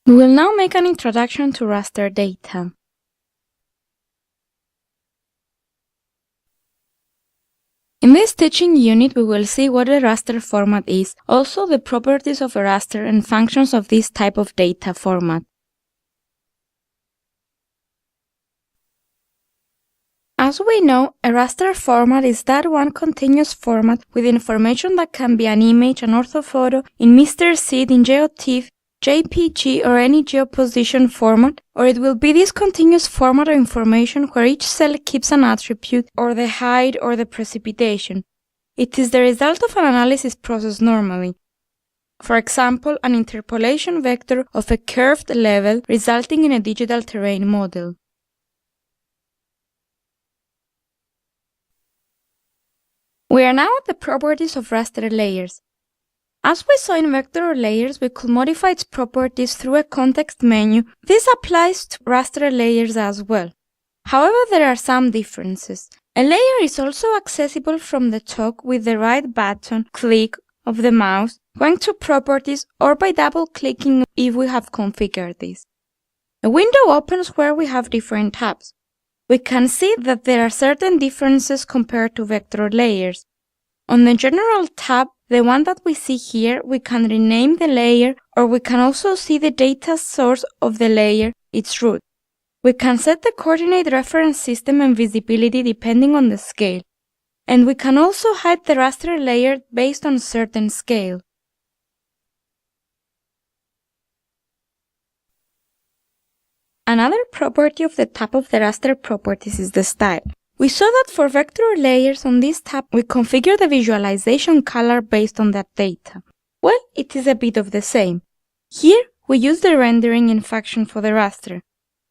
We will now make an introduction to raster data. In this teaching unit, we will see what a raster format is, also the properties of a raster and functions of this type of data format. As we know, a raster format is that one continuous format with information that can be an image, an orthophoto, in Mr. Seed, in GeoTIFF, JPG or any geoposition format, or it will be this continuous format of information where each cell keeps an attribute, or the height or the precipitation. It is the result of an analysis process normally. For example, an interpolation vector of a curved level resulting in a digital terrain model. We are now at the properties of raster layers. As we saw in vector layers, we could modify its properties through a context menu. This applies to raster layers as well. However, there are some differences. A layer is also accessible from the top with the right button click of the mouse, going to Properties, or by double-clicking if we have configured this. A window opens where we have different tabs. We can see that there are certain differences compared to vector layers. On the General tab, the one that we see here, we can rename the layer, or we can also see the data source of the layer, its root. We can set the coordinate reference system and visibility depending on the scale. And we can also hide the raster layer based on certain scale. Another property of the tab of the raster properties is the style. We saw that for vector layers on this tab, we configure the visualization color based on that data. Well, it is a bit of the same. Here, we use the rendering in function for the raster.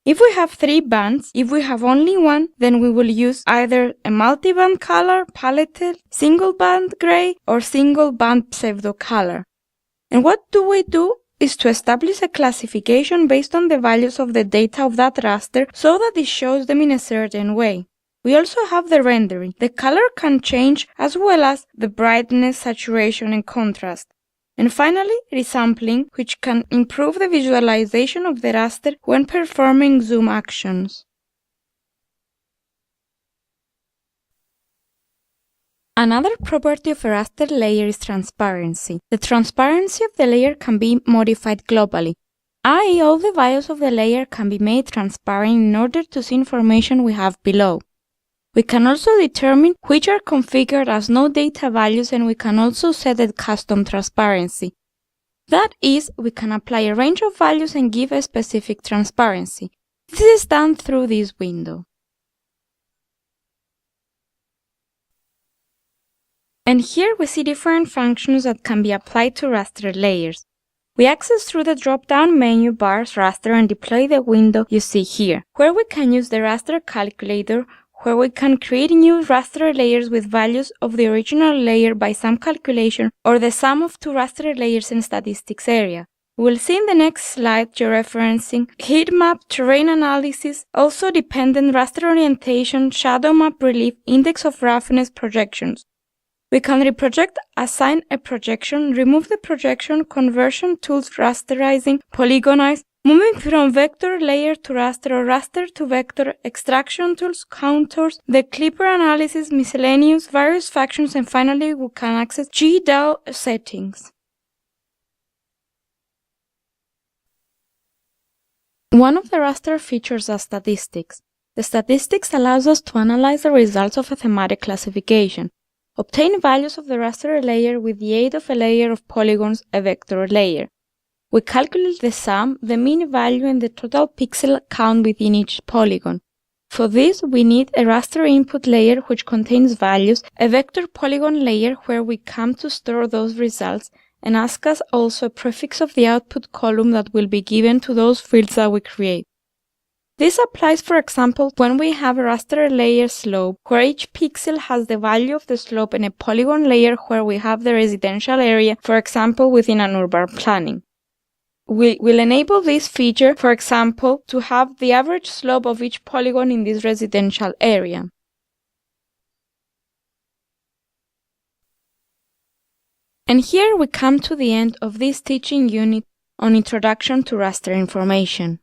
If we have 3 bands, if we have only one, then we will use either a multi-band color, paletted, single band gray, or single band pseudo color. And what we do is to establish a classification based on the values of the data of that raster so that it shows them in a certain way. We also have the rendering. The color can change as well as the brightness, saturation, and contrast. And finally, resampling, which can improve the visualization of the raster when performing zoom actions. Another property of a raster layer is transparency. The transparency of the layer can be modified globally, i.e., all the values of the layer can be made transparent in order to see information we have below. We can also determine which are configured as no data values, and we can also set a custom transparency. That is, we can apply a range of values and give a specific transparency. This is done through this window. And here we see different functions that can be applied to raster layers. We access through the drop-down menu bars raster and deploy the window you see here, where we can use the raster calculator, where we can create new raster layers with values of the original layer by some calculation or the sum of 2 raster layers in statistics area. We'll see in the next slide georeferencing, heat map, terrain analysis, also dependent raster orientation, shadow map relief, index of roughness, projections. We can reproject, assign a projection, remove the projection, conversion tools, rasterizing, polygonize, moving from vector layer to raster or raster to vector, extraction tools, contours, the clipper analysis, miscellaneous, various functions, and finally we can access GDAL settings. One of the raster features are statistics. The statistics allows us to analyze the results of a thematic classification, obtain values of the raster layer with the aid of a layer of polygons, a vector layer. We calculate the sum, the mean value, and the total pixel count within each polygon. For this, we need a raster input layer which contains values, a vector polygon layer where we come to store those results, and ask us also a prefix of the output column that will be given to those fields that we create. This applies, for example, when we have a raster layer slope, where each pixel has the value of the slope, and a polygon layer where we have the residential area, for example, within an urban planning. We will enable this feature, for example, to have the average slope of each polygon in this residential area. And here we come to the end of this teaching unit on Introduction to Raster Information.